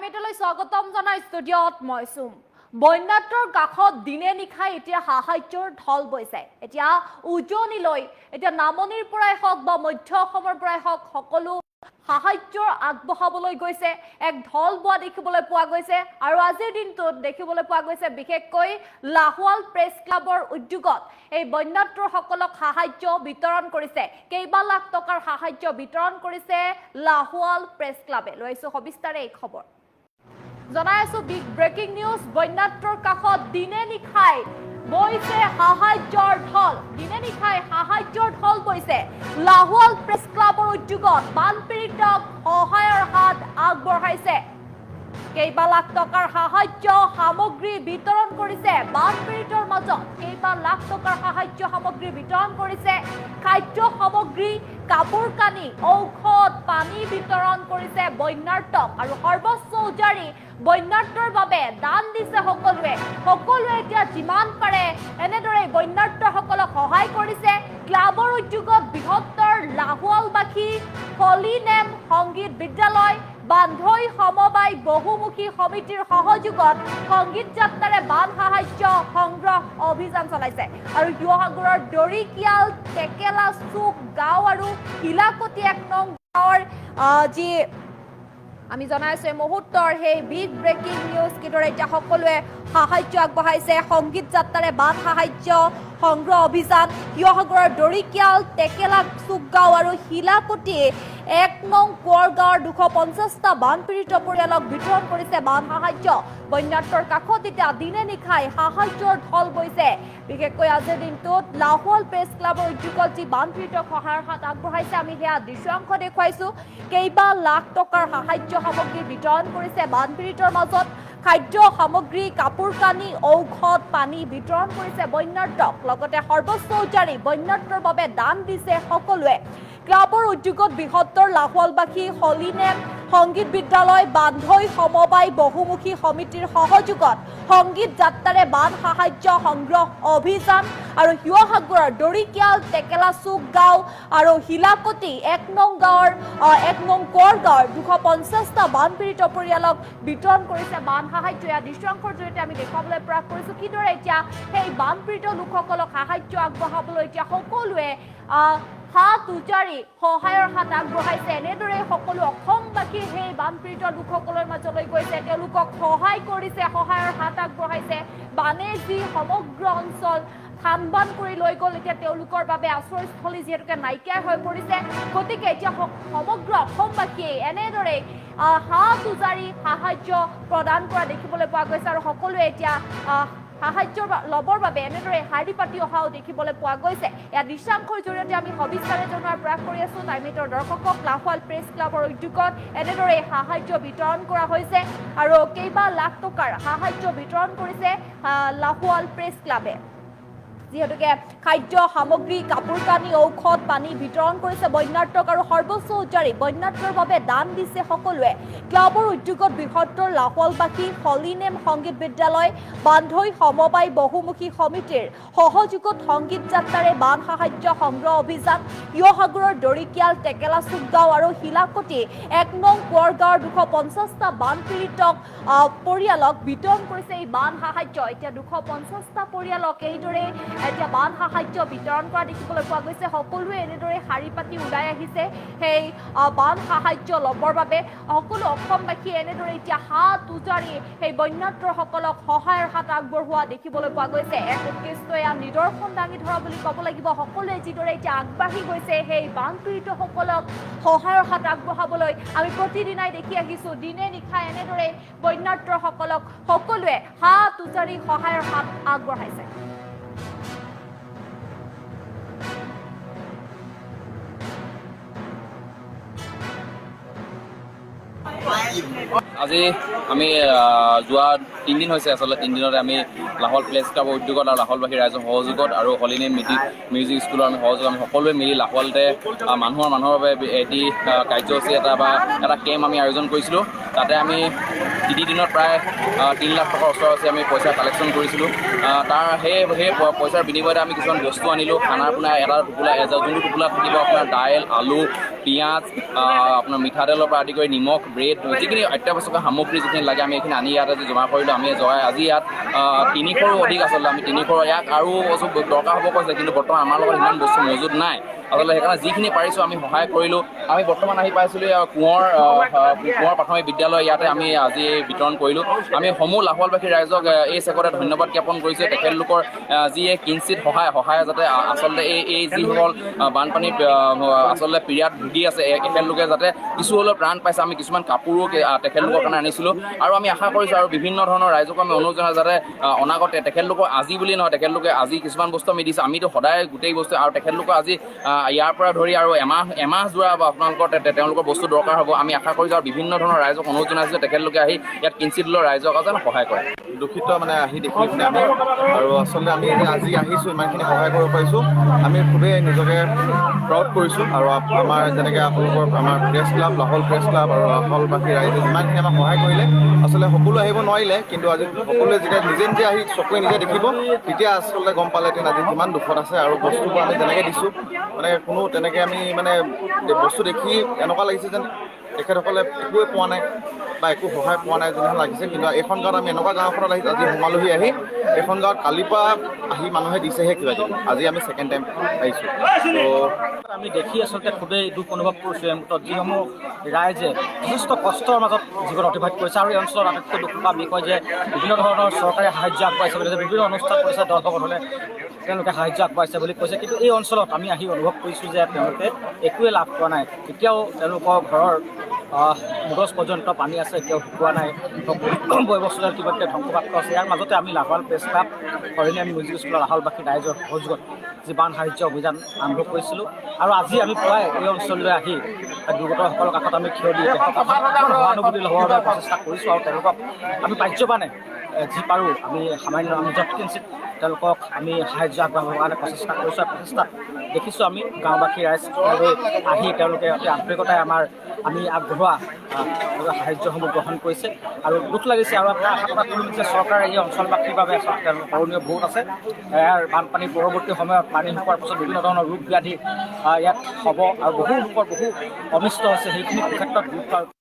টাইমেটলৈ স্বাগতম জনাই ষ্টুডিঅ'ত মই সুম বন্যাত্ৰৰ কাষত দিনে নিশাই এতিয়া সাহায্যৰ ঢল বৈছে এতিয়া উজনিলৈ এতিয়া নামনিৰ পৰাই হওক বা মধ্য অসমৰ পৰাই হওক সকলো সাহায্যৰ আগবঢ়াবলৈ গৈছে এক ঢল বোৱা দেখিবলৈ পোৱা গৈছে আৰু আজিৰ দিনটোত দেখিবলৈ পোৱা গৈছে বিশেষকৈ লাহোৱাল প্ৰেছ ক্লাবৰ উদ্যোগত এই বন্যাত্ৰসকলক সাহায্য বিতৰণ কৰিছে কেইবা লাখ টকাৰ সাহায্য বিতৰণ কৰিছে লাহোৱাল প্ৰেছ ক্লাবে লৈছো সবিস্তাৰে এই খবৰ জনাই আছো বিগ ব্ৰেকিং নিউজ বন্যাত্ৰৰ কাষত দিনে নিশাই বৈছে সাহায্যৰ ঢল দিনে নিশাই সাহায্যৰ ঢল বৈছে লাহোৱাল প্ৰেছ ক্লাবৰ উদ্যোগত বানপীড়িতক সহায়ৰ হাত আগবঢ়াইছে কেইবা লাখ টকাৰ সাহায্য সামগ্ৰী বিতৰণ কৰিছে বানপীড়িতৰ মাজত কেইবা লাখ টকাৰ সাহায্য সামগ্ৰী বিতৰণ কৰিছে খাদ্য সামগ্ৰী কাপোৰ কানি ঔষধ পানী বিতৰণ কৰিছে বন্যাৰ্তক আৰু সৰ্বোচ্চ উজাৰি বন্যাৰ্তৰ বাবে দান দিছে সকলোৱে এতিয়া যিমান পাৰে এনেদৰে বন্যাৰ্তসকলক সহায় কৰিছে ক্লাবৰ উদ্যোগত বৃহত্তৰ লাহোৱালবাসী হলিনেম সংগীত বিদ্যালয় বান্ধৈ সমবায় বহুমুখী সমিতিৰ সহযোগত সংগীত যাত্ৰাৰে বান সাহায্য সংগ্ৰহ অভিযান চলাইছে আৰু শিৱসাগৰৰ দৰিকিয়াল টেকেলা চুক গাঁও আৰু হিলাকতি 1 নং গাঁৱৰ যি আমি জনাইছো এই মুহূৰ্তৰ সেই বিগ ব্ৰেকিং নিউজ কিদৰে এতিয়া সকলোৱে সাহায্য আগবঢ়াইছে সংগীত যাত্ৰাৰে বান সাহায্য সংগ্ৰহ অভিযান শিৱসাগৰৰ দৰিকিয়াল টেকেলা চুকগাঁও আৰু হিলাকতি 1 নং কোঁৱৰ গাঁৱৰ 250টা বানপীড়িত পৰিয়ালক বিতৰণ কৰিছে বান সাহায্য বন্যাত্ৰৰ কাষত এতিয়া দিনে নিশাই সাহায্যৰ ঢল বৈছে বিশেষকৈ আজিৰ দিনটোত লাহোৱাল প্ৰেছ ক্লাবৰ উদ্যোগত যি বানপীড়িতক সহায়ৰ হাত আগবঢ়াইছে আমি সেয়া দৃশ্যাংশ দেখুৱাইছো কেইবা লাখ টকাৰ সাহায্য সামগ্ৰী বিতৰণ কৰিছে বানপীড়িতৰ মাজত খাদ্য সামগ্ৰী কাপোৰ কানি ঔষধ পানী বিতৰণ কৰিছে বন্যাৰ্তক লগতে সৰ্বোচ্চ উজাৰি বন্যাৰ্তৰ বাবে দান দিছে সকলোৱে ক্লাবৰ উদ্যোগত বৃহত্তৰ লাহোৱালবাসী হলিনেম সংগীত বিদ্যালয় বান্ধৈ সমবায় বহুমুখী সমিতিৰ সহযোগত সংগীত যাত্ৰাৰে বান সাহায্য সংগ্ৰহ অভিযান আৰু শিৱসাগৰৰ দৰিকিয়াল টেকেলা চুক গাঁও আৰু হিলাকতি 1 নং গাঁৱৰ 1 নং কোঁৱৰ গাঁৱৰ 250টা বানপীড়িত পৰিয়ালক বিতৰণ কৰিছে বান সাহায্য ইয়াৰ দৃশ্যাংশৰ জৰিয়তে আমি দেখুৱাবলৈ প্ৰয়াস কৰিছো কিদৰে এতিয়া সেই বানপীড়িত লোকসকলক সাহায্য আগবঢ়াবলৈ এতিয়া সকলোৱে হাত উজাৰি সহায়ৰ হাত আগবঢ়াইছে এনেদৰে সকলো অসমবাসী সেই বানপীড়িত লোকসকলৰ মাজলৈ গৈছে তেওঁলোকক সহায় কৰিছে সহায়ৰ হাত আগবঢ়াইছে বানে যি সমগ্ৰ অঞ্চল থানবান কৰি লৈ গ'ল এতিয়া তেওঁলোকৰ বাবে আশ্ৰয়স্থলী যিহেতুকে নাইকিয়া হৈ পৰিছে গতিকে এতিয়া সমগ্ৰ অসমবাসীয়ে এনেদৰে হাত উজাৰি সাহায্য প্ৰদান কৰা দেখিবলৈ পোৱা গৈছে আৰু সকলোৱে এতিয়া সাহায্য লবৰ বাবে এনেদৰে শাৰী পাতি অহাও দেখিবলৈ পোৱা গৈছে ইয়াৰ দৃশ্যাংশৰ জৰিয়তে আমি সবিস্তাৰে জনোৱাৰ প্ৰয়াস কৰি আছো টাইমেটৰ দৰ্শকক লাহোৱাল প্ৰেছ ক্লাবৰ উদ্যোগত এনেদৰে সাহায্য বিতৰণ কৰা হৈছে আৰু কেইবা লাখ টকাৰ সাহায্য বিতৰণ কৰিছে লাহোৱাল প্ৰেছ ক্লাবে যিহেতুকে খাদ্য সামগ্ৰী কাপোৰ কানি ঔষধ পানী বিতৰণ কৰিছে বন্যাৰ্তক আৰু সৰ্বোচ্চ উজাৰি বন্যাৰ্তৰ বাবে দান দিছে সকলোৱে ক্লাবৰ উদ্যোগত বৃহত্তৰ লাহোৱালবাসী হলিনেম সংগীত বিদ্যালয় বান্ধৈ সমবায় বহুমুখী সমিতিৰ সহযোগত সংগীত যাত্ৰাৰে বান সাহায্য সংগ্ৰহ অভিযান শিৱসাগৰৰ দৰিকিয়াল টেকেলা চুক গাঁও আৰু হিলাকতি 1 নং কোঁৱৰ গাঁৱৰ 250টা বানপীড়িতক পৰিয়ালক বিতৰণ কৰিছে এই বান সাহায্য এতিয়া 250টা পৰিয়ালক এইদৰে এতিয়া বান সাহায্য বিতৰণ কৰা দেখিবলৈ পোৱা গৈছে সকলোৱে এনেদৰে শাৰী পাতি ওলাই আহিছে সেই বান সাহায্য ল'বৰ বাবে সকলো অসমবাসী এনেদৰে এতিয়া হাত উজাৰি সেই বন্যাত্ৰসকলক সহায়ৰ হাত আগবঢ়োৱা দেখিবলৈ পোৱা গৈছে এক উৎকৃষ্ট এয়া নিদৰ্শন দাঙি ধৰা বুলি ক'ব লাগিব সকলোৱে যিদৰে এতিয়া আগবাঢ়ি গৈছে সেই বানপীড়িতসকলক সহায়ৰ হাত আগবঢ়াবলৈ আমি প্ৰতিদিনাই দেখি আহিছো দিনে নিশাই এনেদৰে বন্যাত্ৰসকলক সকলোৱে হাত উজাৰি সহায়ৰ হাত আগবঢ়াইছে আজি আমি যোৱা 3 দিন হৈছে আচলতে 3 দিনতে আমি লাহোৱাল প্ৰেছ ক্লাবৰ উদ্যোগত আৰু লাহোৱালবাসী ৰাইজৰ সহযোগত আৰু হলিনেম মিউজিক স্কুলৰ আমি সহযোগ আমি সকলোৱে মিলি লাহোৱালতে মানুহৰ বাবে এটি কাৰ্যসূচী এটা কেম্প আমি আয়োজন কৰিছিলোঁ তাতে আমি 3 দিনত প্ৰায় 3 লাখ টকাৰ ওচৰা ওচৰি আমি পইচা কালেকশ্যন কৰিছিলোঁ তাৰ সেই পইচাৰ বিনিময়তে আমি কিছুমান বস্তু আনিলোঁ খানাৰ পোনা এটা টোপোলা যোনটো টোপোলা থাকিব আপোনাৰ দাইল আলু পিঁয়াজ, আপোনাৰ মিঠাতেলৰ পৰা আদি কৰি নিমখ, ব্ৰেড, যিখিনি অত্যাৱশ্যকীয় সামগ্ৰী যিখিনি লাগে আমি এইখিনি আনি ইয়াত জমা কৰিলোঁ। আমি আজি ইয়াত 300ৰো অধিক আচলতে আমি 300 ইয়াক আৰু দৰকাৰ হ'ব কৈছে, কিন্তু বৰ্তমান আমাৰ লগত ইমান বস্তু মজুত নাই আচলতে। সেইকাৰণে যিখিনি পাৰিছোঁ আমি সহায় কৰিলোঁ। আমি বৰ্তমান আহি পাইছিলোঁ কোঁৱৰ প্ৰাথমিক বিদ্যালয়, ইয়াতে আমি আজি বিতৰণ কৰিলোঁ। আমি সমূহ লাহোৱালবাসী ৰাইজক এই চেগতে ধন্যবাদ জ্ঞাপন কৰিছোঁ। তেখেতলোকৰ যি কিঞ্চিত সহায় যাতে আচলতে এই যিসকল বানপানীত আচলতে পীড়াত ভুগি আছে, তেখেতলোকে যাতে কিছু হ'লেও প্ৰাণ পাইছে। আমি কিছুমান কাপোৰো তেখেতলোকৰ কাৰণে আনিছিলোঁ, আৰু আমি আশা কৰিছোঁ আৰু বিভিন্ন ধৰণৰ ৰাইজকো আমি অনুৰোধ জনাওঁ যাতে অনাগতে তেখেতলোকৰ আজি বুলি নহয়, তেখেতলোকে আজি কিছুমান বস্তু আমি দিছোঁ, আমিতো সদায় গোটেই বস্তু, আৰু তেখেতলোকৰ আজি ইয়াৰ পৰা ধৰি আৰু এমাহ যোৰা আপোনালোকৰ তেওঁলোকৰ বস্তু দৰকাৰ হ'ব। আমি আশা কৰিছোঁ আৰু বিভিন্ন ধৰণৰ ৰাইজক অনুৰোধ জনাইছোঁ তেখেতলোকে আহি ইয়াত কিঞ্চিত হ'লেও ৰাইজক যেন সহায় কৰে। দুখিত মানে আহি দেখি পিনে আমি, আৰু আচলতে আমি আজি আহিছোঁ ইমানখিনি সহায় কৰিব পাৰিছোঁ, আমি খুবেই নিজকে প্ৰাউড কৰিছোঁ। আৰু আমাৰ যেনেকৈ আপোনালোকৰ আমাৰ press club, Lahowal press club আৰু লাহোৱালবাসী ৰাইজে যিমানখিনি আমাক সহায় কৰিলে, আচলতে সকলো আহিব নোৱাৰিলে, কিন্তু আজি সকলোৱে যেতিয়া নিজে আহি চকুৱে নিজে দেখিব, তেতিয়া আচলতে গম পালে যে আজি কিমান দুখত আছে। আৰু বস্তুবোৰ আমি যেনেকৈ দিছোঁ, মানে কোনো তেনেকৈ আমি মানে বস্তু দেখি এনেকুৱা লাগিছে যেন তেখেতসকলে একোৱে পোৱা নাই বা একো সহায় পোৱা নাই যেন লাগিছে। কিন্তু এইখন গাঁৱত আমি এনেকুৱা গাঁওখনত আজি সোমালোহি, আহি এইখন গাঁৱত কালিৰ পৰা আহি মানুহে দিছেহে কিবা কিবি। আজি আমি ছেকেণ্ড টাইম আহিছোঁ। ত' আমি দেখি আচলতে খুবেই দুখ অনুভৱ কৰিছোঁ। এই মুহূৰ্তত যিসমূহ ৰাইজে যথেষ্ট কষ্টৰ মাজত জীৱন অতিবাহিত কৰিছে, আৰু এই অঞ্চলত আটাইতকৈ দুখ লগা বিষয় যে বিভিন্ন ধৰণৰ চৰকাৰে সাহায্য আগবঢ়াইছে বুলি, বিভিন্ন অনুষ্ঠান কৰিছে, দৰ্শকত হ'লে তেওঁলোকে সাহায্য আগবঢ়াইছে বুলি কৈছে, কিন্তু এই অঞ্চলত আমি আহি অনুভৱ কৰিছোঁ যে তেওঁলোকে একোৱে লাভ কৰা নাই। এতিয়াও তেওঁলোকৰ ঘৰৰ মুৰজ পৰ্যন্ত পানী আছে, এতিয়াও শুকোৱা নাই। বয় বস্তু কিবাকে ধ্বংসপ্ৰাপ্ত আছে। ইয়াৰ মাজতে আমি লাহোৱাল প্ৰেছ ক্লাব, হৰিণামী মিউজিক স্কুলৰ লাহোৱালবাসী ৰাইজৰ সহযোগত যি বান সাহায্য অভিযান আৰম্ভ কৰিছিলোঁ, আৰু আজি আমি প্ৰায় এই অঞ্চললৈ আহি দুৰ্গতসকলৰ কাষত আমি থিয় দি সহানুভূতি ল'বৰ বাবে প্ৰচেষ্টা কৰিছোঁ। আৰু তেওঁলোকক আমি পাৰ্যমানে যি পাৰোঁ আমি সামান্য আমি য'ত কিঞ্চিত তেওঁলোকক আমি সাহায্য আগবঢ়াবৰ কাৰণে প্ৰচেষ্টা কৰিছোঁ। আৰু প্ৰচেষ্টাত দেখিছোঁ আমি গাঁওবাসী ৰাইজ আহি তেওঁলোকে অতি আন্তৰিকতাই আমি আগবঢ়োৱা সাহায্যসমূহ গ্ৰহণ কৰিছে। আৰু দুখ লাগিছে, আৰু আপোনাৰ আশা কৰা যে চৰকাৰে এই অঞ্চলবাসীৰ বাবে তেওঁলোকৰ কৰণীয় বহুত আছে। ইয়াৰ বানপানীৰ পৰৱৰ্তী সময়ত পানী শুকোৱাৰ পিছত বিভিন্ন ধৰণৰ ৰোগ ব্যাধি ইয়াত হ'ব, আৰু বহু লোকৰ বহু অনিষ্ট হৈছে। সেইখিনি ক্ষেত্ৰত গুৰুত্ব